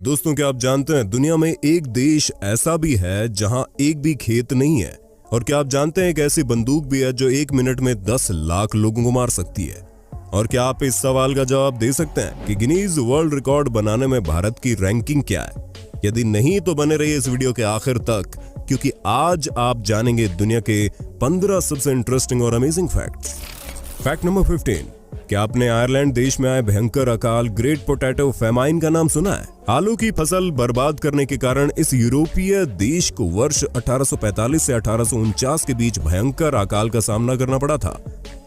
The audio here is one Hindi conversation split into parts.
दोस्तों, क्या आप जानते हैं दुनिया में एक देश ऐसा भी है जहां एक भी खेत नहीं है? और क्या आप जानते हैं एक ऐसी बंदूक भी है जो 1 मिनट में 10 लाख लोगों को मार सकती है? और क्या आप इस सवाल का जवाब दे सकते हैं कि गिनीज वर्ल्ड रिकॉर्ड बनाने में भारत की रैंकिंग क्या है? यदि नहीं तो बने रहिए इस वीडियो के आखिर तक, क्योंकि आज आप जानेंगे दुनिया के 15 सबसे इंटरेस्टिंग और अमेजिंग फैक्ट्स। फैक्ट नंबर 15, क्या आपने आयरलैंड देश में आए भयंकर अकाल ग्रेट पोटैटो फेमाइन का नाम सुना है? आलू की फसल बर्बाद करने के कारण इस यूरोपीय देश को वर्ष 1845 से 1849 के बीच भयंकर अकाल का सामना करना पड़ा था,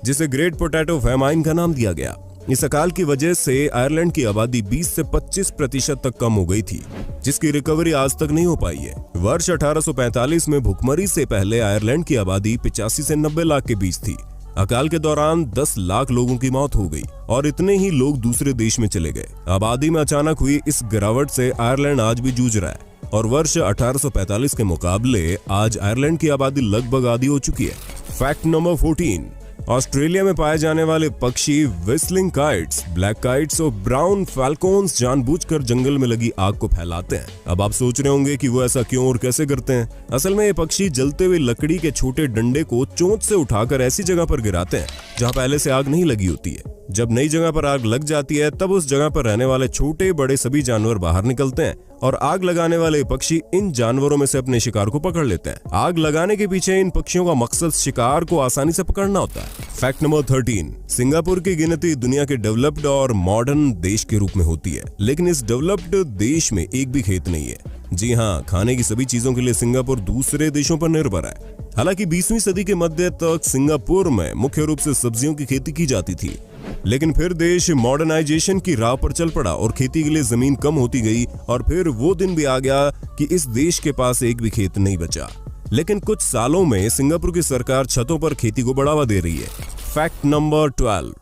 जिसे ग्रेट पोटैटो फेमाइन का नाम दिया गया। इस अकाल की वजह से आयरलैंड की आबादी 20 से 25% तक कम हो गई थी, जिसकी रिकवरी आज तक नहीं हो पाई है। वर्ष 1845 में भुखमरी से पहले आयरलैंड की आबादी 85 से 90 लाख के बीच थी। अकाल के दौरान 10 लाख लोगों की मौत हो गई और इतने ही लोग दूसरे देश में चले गए। आबादी में अचानक हुई इस गिरावट से आयरलैंड आज भी जूझ रहा है और वर्ष 1845 के मुकाबले आज आयरलैंड की आबादी लगभग आधी हो चुकी है। फैक्ट नंबर 14, ऑस्ट्रेलिया में पाए जाने वाले पक्षी व्हिस्लिंग काइट्स, ब्लैक काइट्स और ब्राउन फैल्कॉन्स जानबूझकर जंगल में लगी आग को फैलाते हैं। अब आप सोच रहे होंगे कि वो ऐसा क्यों और कैसे करते हैं। असल में ये पक्षी जलते हुए लकड़ी के छोटे डंडे को चोंच से उठाकर ऐसी जगह पर गिराते हैं जहां पहले से आग नहीं लगी होती है। जब नई जगह पर आग लग जाती है तब उस जगह पर रहने वाले छोटे बड़े सभी जानवर बाहर निकलते हैं और आग लगाने वाले पक्षी इन जानवरों में से अपने शिकार को पकड़ लेते हैं। आग लगाने के पीछे इन पक्षियों का मकसद शिकार को आसानी से पकड़ना होता है। फैक्ट नंबर 13, सिंगापुर की गिनती दुनिया के डेवलप्ड और मॉडर्न देश के रूप में होती है, लेकिन इस डेवलप्ड देश में एक भी खेत नहीं है। जी हाँ, खाने की सभी चीजों के लिए सिंगापुर दूसरे देशों पर निर्भर है। हालांकि 20वीं सदी के मध्य तक सिंगापुर में मुख्य रूप से सब्जियों की खेती की जाती थी, लेकिन फिर देश मॉडर्नाइजेशन की राह पर चल पड़ा और खेती के लिए जमीन कम होती गई और फिर वो दिन भी आ गया कि इस देश के पास एक भी खेत नहीं बचा। लेकिन कुछ सालों में सिंगापुर की सरकार छतों पर खेती को बढ़ावा दे रही है। फैक्ट नंबर 12,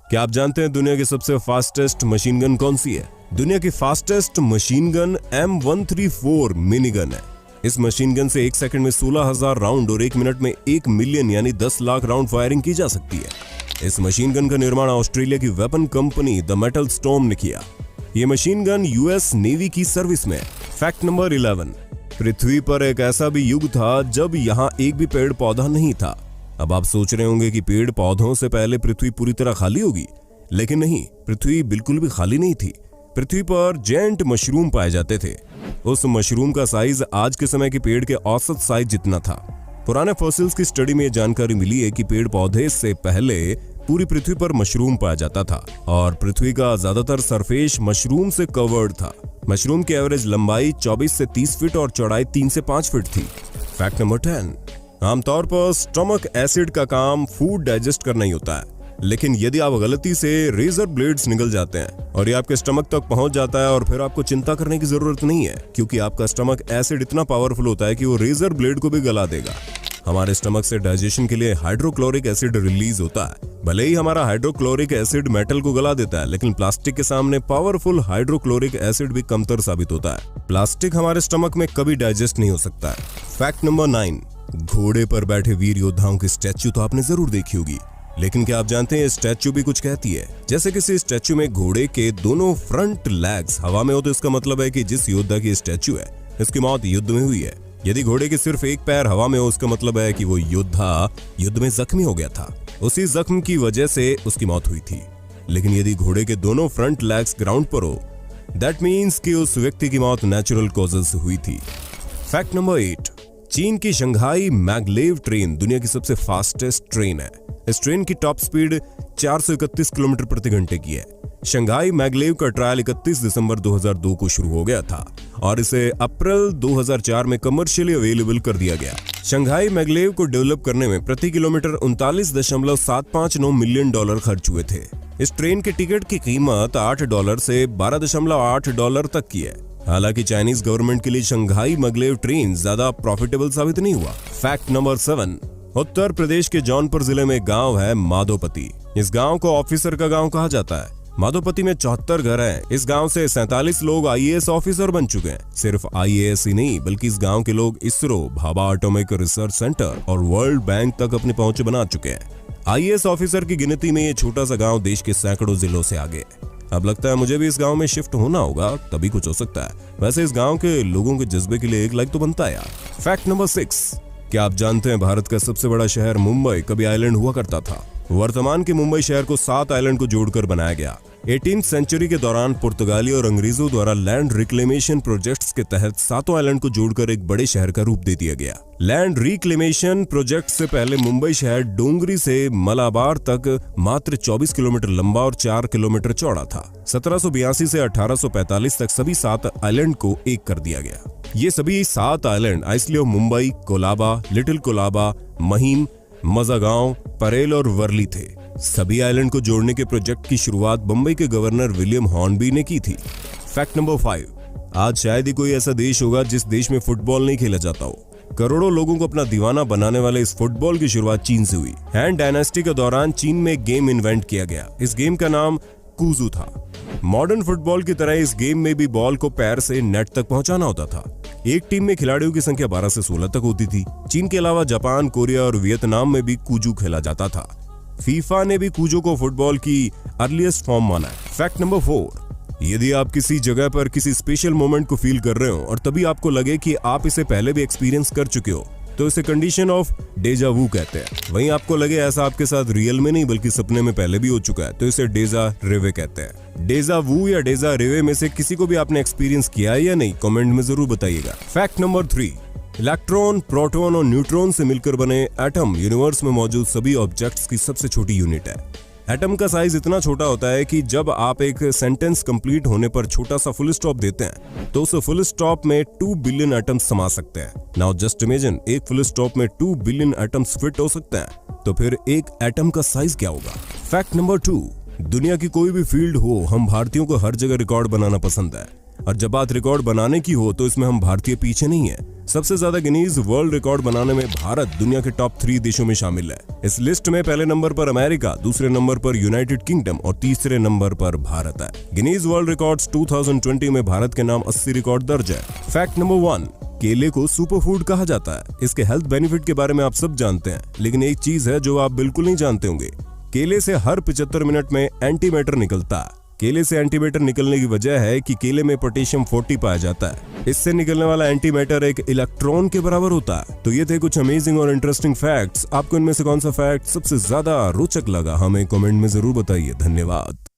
क्या आप जानते हैं दुनिया की सबसे फास्टेस्ट मशीन गन कौन सी है? दुनिया की fastest machine gun M134 mini gun है। इस मशीन गन से 1 सेकंड में 16,000 राउंड और 1 मिनट में 1 मिलियन यानी 10 लाख राउंड फायरिंग की जा सकती है। इस मशीन गन का निर्माण ऑस्ट्रेलिया की weapon company the metal storm ने किया। ये मशीन गन यूएस नेवी की सर्विस में है। फैक्ट नंबर 11, पृथ्वी पर एक ऐसा भी युग था जब यहाँ एक भी पेड़ पौधा नहीं था। अब आप सोच रहे होंगे कि पेड़ पौधों से पहले पृथ्वी पूरी तरह खाली होगी, लेकिन नहीं, पृथ्वी बिल्कुल भी खाली नहीं थी। पृथ्वी पर जेंट मशरूम पाए जाते थे। उस मशरूम का साइज आज के समय के पेड़ के औसत साइज जितना था। पुराने फॉसिल्स की स्टडी में जानकारी मिली है कि पेड़ पौधे से पहले पूरी पृथ्वी पर मशरूम पाया जाता था और पृथ्वी का ज्यादातर सरफेस मशरूम से कवर्ड था। मशरूम की एवरेज लंबाई 24 से 30 फीट और चौड़ाई 3 से 5 फीट थी। फैक्ट नंबर 10, आमतौर पर स्टमक एसिड का काम फूड डाइजेस्ट करना ही होता है, लेकिन यदि आप गलती से रेजर ब्लेड्स निगल जाते हैं और ये आपके स्टमक तक पहुंच जाता है और फिर आपको चिंता करने की जरूरत नहीं है, क्योंकि आपका स्टमक एसिड इतना पावरफुल होता है कि वो रेजर ब्लेड को भी गला देगा। हमारे स्टमक से डाइजेशन के लिए हाइड्रोक्लोरिक एसिड रिलीज होता है। भले ही हमारा हाइड्रोक्लोरिक एसिड मेटल को गला देता है, लेकिन प्लास्टिक के सामने पावरफुल हाइड्रोक्लोरिक एसिड भी कमतर साबित होता है। प्लास्टिक हमारे स्टमक में कभी डाइजेस्ट नहीं हो सकता है। फैक्ट नंबर 9, घोड़े पर बैठे वीर योद्धाओं की स्टैच्यू तो आपने जरूर देखी होगी, लेकिन क्या आप जानते हैं स्टैच्यू भी कुछ कहती है? जैसे किसी स्टैच्यू में घोड़े के दोनों फ्रंट लेग्स हवा में हो तो इसका मतलब है कि जिस योद्धा की स्टैच्यू है इसकी मौत युद्ध में हुई है। यदि घोड़े के सिर्फ एक पैर हवा में हो उसका मतलब है कि वो योद्धा युद्ध में जख्मी हो गया था, उसी जख्म की वजह से उसकी मौत हुई थी। लेकिन यदि घोड़े के दोनों फ्रंट लेग्स ग्राउंड पर हो, दैट मीन्स कि उस व्यक्ति की मौत नेचुरल कॉजेज से हुई थी। फैक्ट नंबर 8, चीन की शंघाई मैगलेव ट्रेन दुनिया की सबसे फास्टेस्ट ट्रेन है। इस ट्रेन की टॉप स्पीड 431 किलोमीटर प्रति घंटे की है। शंघाई मैगलेव का ट्रायल 31 दिसंबर 2002 को शुरू हो गया था और इसे अप्रैल 2004 में कमर्शियली अवेलेबल कर दिया गया। शंघाई मैगलेव को डेवलप करने में प्रति किलोमीटर $39.759 मिलियन खर्च हुए थे। इस ट्रेन के टिकट की कीमत $8 से $12.8 तक की है। हालांकि चाइनीज गवर्नमेंट के लिए शंघाई मैगलेव ट्रेन ज्यादा प्रॉफिटेबल साबित नहीं हुआ। फैक्ट नंबर 7, उत्तर प्रदेश के जौनपुर जिले में गांव है माधोपति। इस गांव को ऑफिसर का गांव कहा जाता है। माधोपति में 74 घर हैं। इस गांव से 47 लोग आईएएस ऑफिसर बन चुके हैं। सिर्फ आईएएस ही नहीं बल्कि इस गांव के लोग ISRO, Bhabha atomic research centre और वर्ल्ड बैंक तक अपनी पहुंच बना चुके हैं। आईएएस ऑफिसर की गिनती में ये छोटा सा गांव देश के सैकड़ों जिलों से आगे है। अब लगता है मुझे भी इस गांव में शिफ्ट होना होगा, तभी कुछ हो सकता है। वैसे इस गांव के लोगों के जज्बे के लिए एक लाइक तो बनता है यार। फैक्ट नंबर 6, क्या आप जानते हैं भारत का सबसे बड़ा शहर मुंबई कभी आइलैंड हुआ करता था। वर्तमान के मुंबई शहर को 7 आइलैंड को जोड़कर बनाया गया। 18वीं सेंचुरी के दौरान पुर्तगाली और अंग्रेजों द्वारा लैंड रिक्लेमेशन प्रोजेक्ट्स के तहत 7 आइलैंड को जोड़कर एक बड़े शहर का रूप दे दिया गया। लैंड रिक्लेमेशन प्रोजेक्ट से पहले मुंबई शहर डोंगरी से मलाबार तक मात्र 24 किलोमीटर लंबा और 4 किलोमीटर चौड़ा था। 1782 से 1845 तक सभी 7 आइलैंड को एक कर दिया गया। ये सभी 7 island isle of Mumbai, Colaba, little Colaba, Mahim, Mazgaon, Parel और वर्ली थे। सभी आइलैंड को जोड़ने के प्रोजेक्ट की शुरुआत बंबई के गवर्नर विलियम हॉर्नबी ने की थी। फैक्ट नंबर 5, आज शायद ही कोई ऐसा देश होगा जिस देश में फुटबॉल नहीं खेला जाता हो। करोड़ों लोगों को अपना दीवाना बनाने वाले इस फुटबॉल की शुरुआत चीन से हुई। हैन डायनेस्टी के दौरान चीन में एक गेम इन्वेंट किया गया। इस गेम का नाम कुजू था। मॉडर्न फुटबॉल की तरह इस गेम में भी बॉल को पैर से नेट तक पहुंचाना होता था। एक टीम में खिलाड़ियों की संख्या 12 से 16 तक होती थी। चीन के अलावा जापान, कोरिया और वियतनाम में भी कुजू खेला जाता था। फीफा ने भी कुजू को फुटबॉल की अर्लीस्ट फॉर्म माना है। फैक्ट नंबर 4, यदि आप किसी जगह पर किसी स्पेशल मोमेंट को फील कर रहे हो और तभी आपको लगे कि आप इसे पहले भी एक्सपीरियंस कर चुके हो, तो इसे कंडीशन ऑफ डेजा वू कहते हैं। वहीं आपको लगे ऐसा आपके साथ रियल में नहीं बल्कि सपने में पहले भी हो चुका है, तो इसे डेजा रिवे कहते हैं। डेजा वू या डेजा रिवे में से किसी को भी आपने एक्सपीरियंस किया है या नहीं, कमेंट में जरूर बताइएगा। फैक्ट नंबर 3, इलेक्ट्रॉन, प्रोटॉन और न्यूट्रॉन से मिलकर बने एटम यूनिवर्स में मौजूद सभी ऑब्जेक्ट्स की सबसे छोटी यूनिट है। एटम का साइज इतना छोटा होता है कि जब आप एक सेंटेंस कंप्लीट होने पर छोटा सा फुल स्टॉप देते हैं तो उस फुल स्टॉप में 2 बिलियन एटम्स समा सकते हैं। नाउ जस्ट इमेजिन, एक फुल स्टॉप में 2 बिलियन एटम्स फिट हो सकते हैं, तो फिर एक एटम का साइज क्या होगा। फैक्ट नंबर 2, दुनिया की कोई भी फील्ड हो, हम भारतीयों को हर जगह रिकॉर्ड बनाना पसंद है। और जब बात रिकॉर्ड बनाने की हो तो इसमें हम भारतीय पीछे नहीं है। सबसे ज्यादा गिनीज वर्ल्ड रिकॉर्ड बनाने में भारत दुनिया के टॉप 3 देशों में शामिल है। इस लिस्ट में पहले नंबर पर अमेरिका, दूसरे नंबर पर यूनाइटेड किंगडम और तीसरे नंबर पर भारत है। गिनीज वर्ल्ड रिकॉर्ड्स 2020 में भारत के नाम 80 रिकॉर्ड दर्ज है। फैक्ट नंबर 1, केले को सुपर फूड कहा जाता है। इसके हेल्थ बेनिफिट के बारे में आप सब जानते हैं, लेकिन एक चीज है जो आप बिल्कुल नहीं जानते होंगे। केले से हर 75 मिनट में एंटी मैटर निकलता है। केले से एंटी मैटर निकलने की वजह है कि केले में पोटेशियम 40 पाया जाता है। इससे निकलने वाला एंटी मैटर एक इलेक्ट्रॉन के बराबर होता है। तो ये थे कुछ अमेजिंग और इंटरेस्टिंग फैक्ट्स। आपको इनमें से कौन सा फैक्ट सबसे ज्यादा रोचक लगा, हमें कमेंट में जरूर बताइए। धन्यवाद।